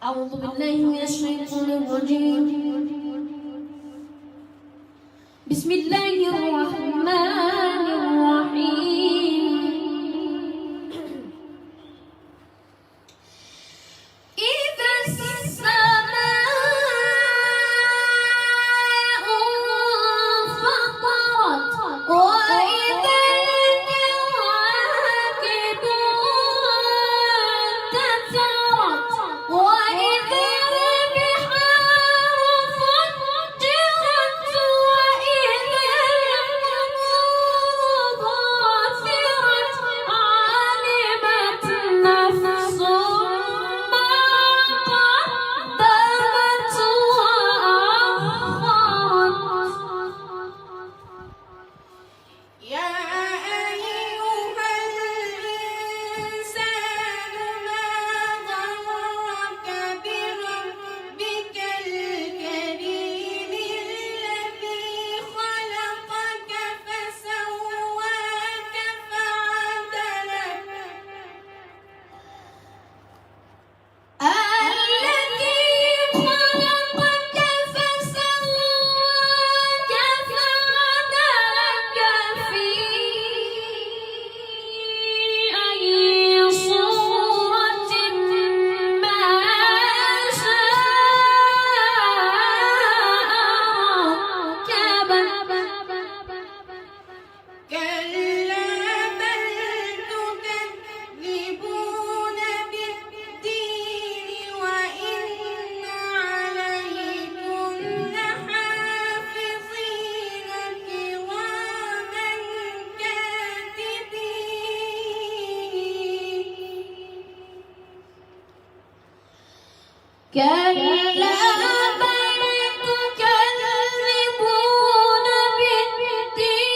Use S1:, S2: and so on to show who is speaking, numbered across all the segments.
S1: أعوذ بالله من الشيطان الرجيم. بسم الله الرحمن الرحيم. إذا السماء انفطرت وإذا الكواكب انتثرت وإذا البحار فجرت وإذا القبور بعثرت علمت نفس ما قدمت وأخرت. يا أيها الإنسان ما غرك بربك الكريم الذي خلقك فسواك فعدلك الذي خلقك فسواك فعدلك في أي صورة ما شاء ركبك. كلا بل تكذبون بالدين وإن عليكم لحافظين كراما كاتبين. كلا بل تكذبون بالدين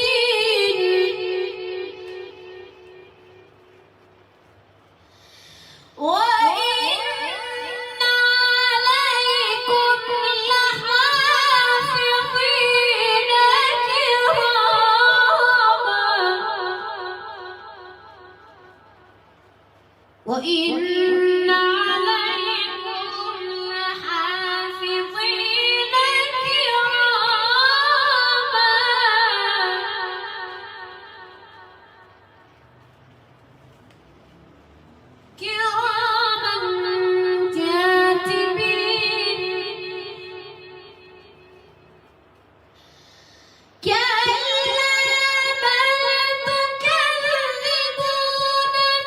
S1: وإن عليكم لحافظين كراما وإن عليكم لحافظين كراما كاتبين. كلا بل تكذبون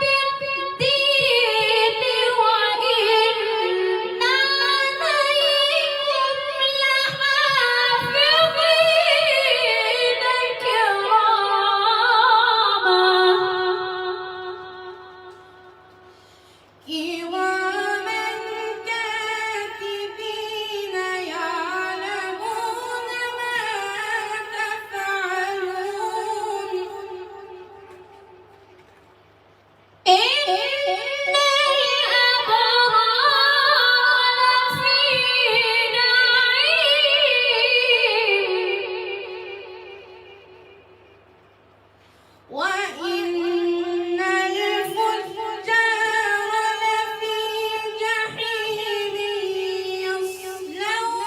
S1: بالدين وإن عليكم لحافظين كراما كاتبين يعلمون ما تفعلون. إن الأبرار لفي نعيم وإن الفجار لفي جحيم يصلونها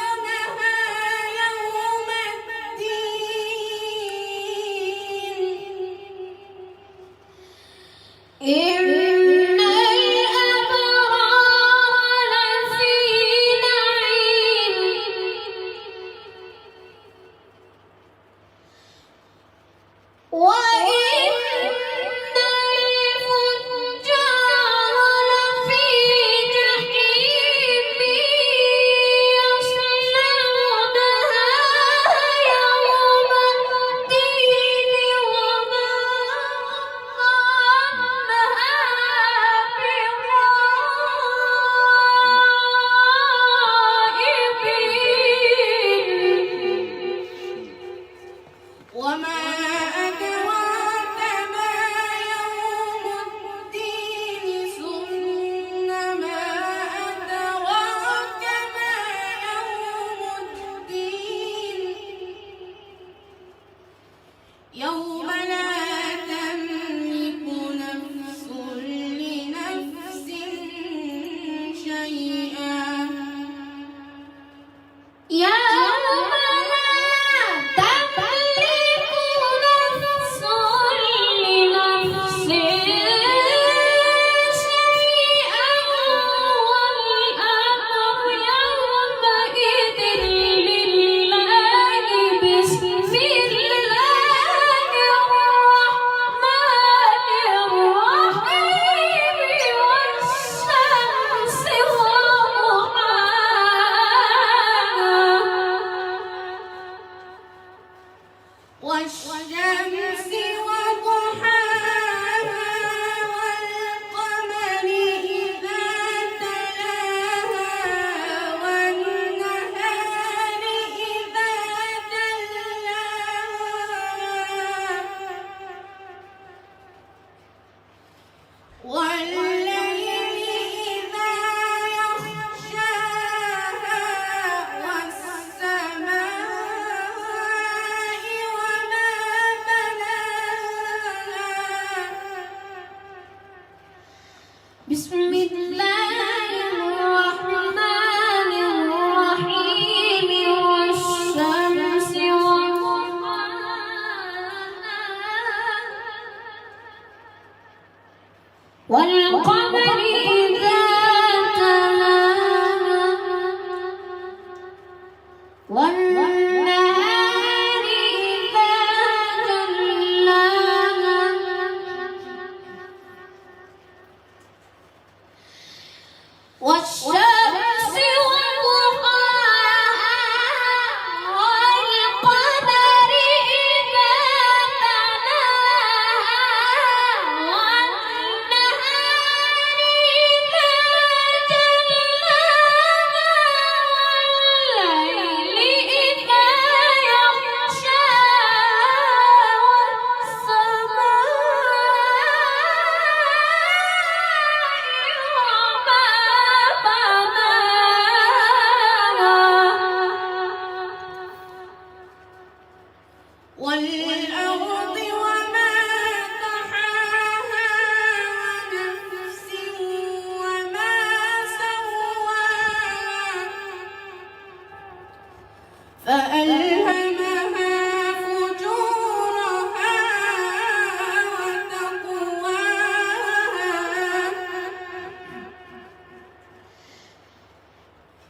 S1: يوم الدين. إن الأبرار لفي نعيم وإن الفجار لفي جحيم يصلونها يوم الدين وما شيئا بسم الله الرحمن الرحيم والشمس وضحاها والقمر إذا تلاها والنهار إذا جلاها والشمس وضحاها والقمر إذا تلاها والنهار إذا جلاها والليل إذا يغشاها والأرض وما طحاها ونفس وما سواها فألهمها فجورها وتقواها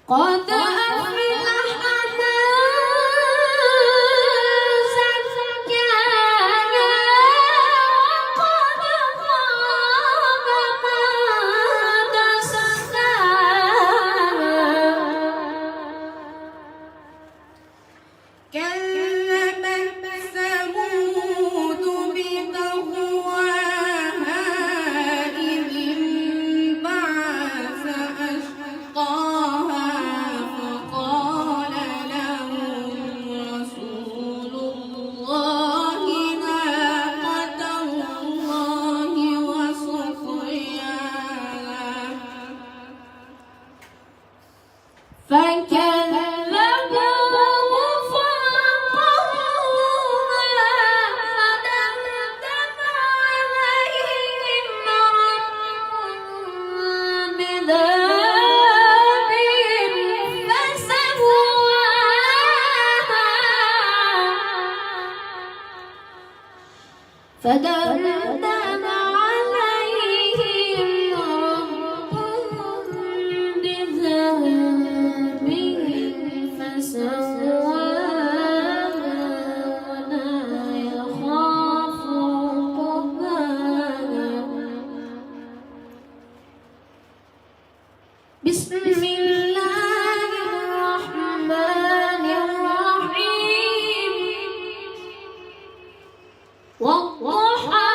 S1: قد أفلح من زكاها وقد خاب من دساها كذبت ثمود بطغواها إذ انبعث أشقاها فقال لهم رسول الله ناقة الله وسقياها فكذبوه فعقروها فدمدم عليهم ربهم بذنبهم فسواها فدمدم عليهم ربهم بذنبهم فسواها ولا يخاف عقباها بسم الله الرحمن الرحيم والضحى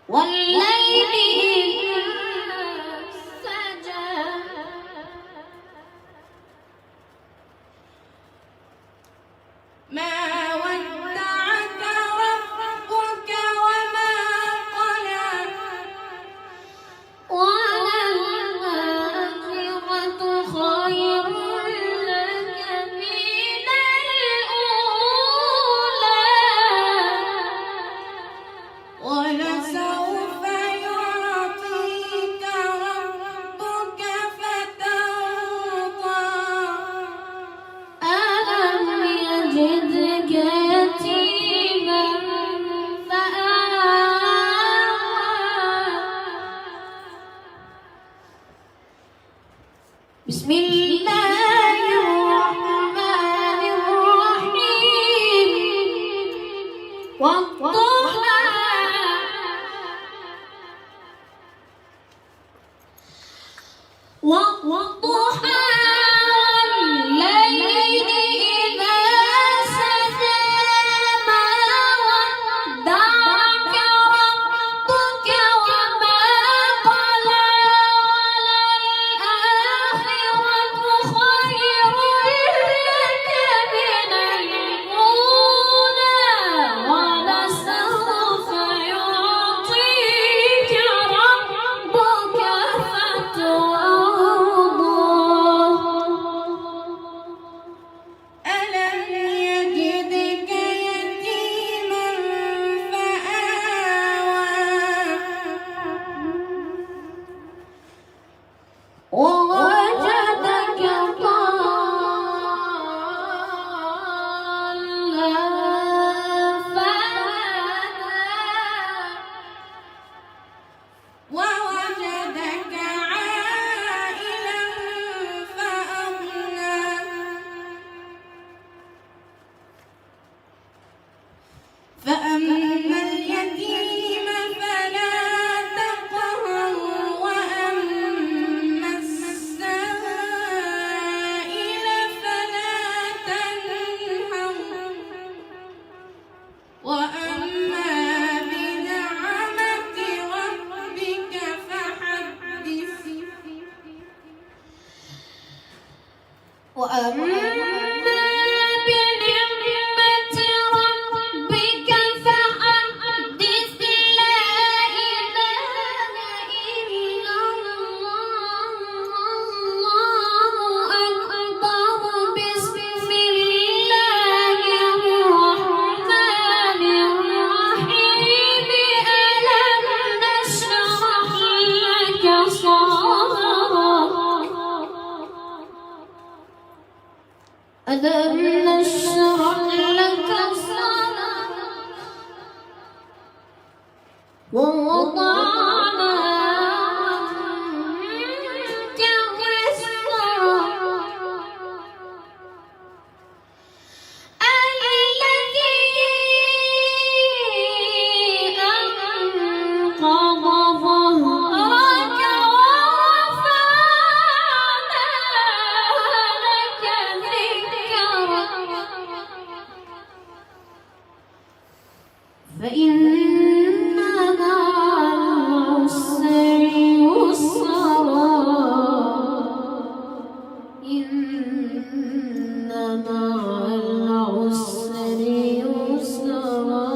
S1: والليل إذا سجى ما ودعك ربك وما قلى وللآخرة خير لك من الأولى ولسوف يعطيك ربك فترضى ألم يجدك يتيما فآوى بسم الله الرحمن الرحيم والضحى والضحى والليل إذا سجى ما ودعك ربك وما قلى وللآخرة خير لك من الأولى ولسوف يعطيك ربك فترضى وأما بنعمة ربك فحدث لا إله إلا الله الله أكبر بسم الله الرحمن الرحيم ألم نشرح لك صدرك ألم نشرح لك صدرك ووضعنا عنك وزرك الذي أنقض ظهرك ورفعنا لك ذكرك فإن مع العسر يسرا إن مع العسر يسرا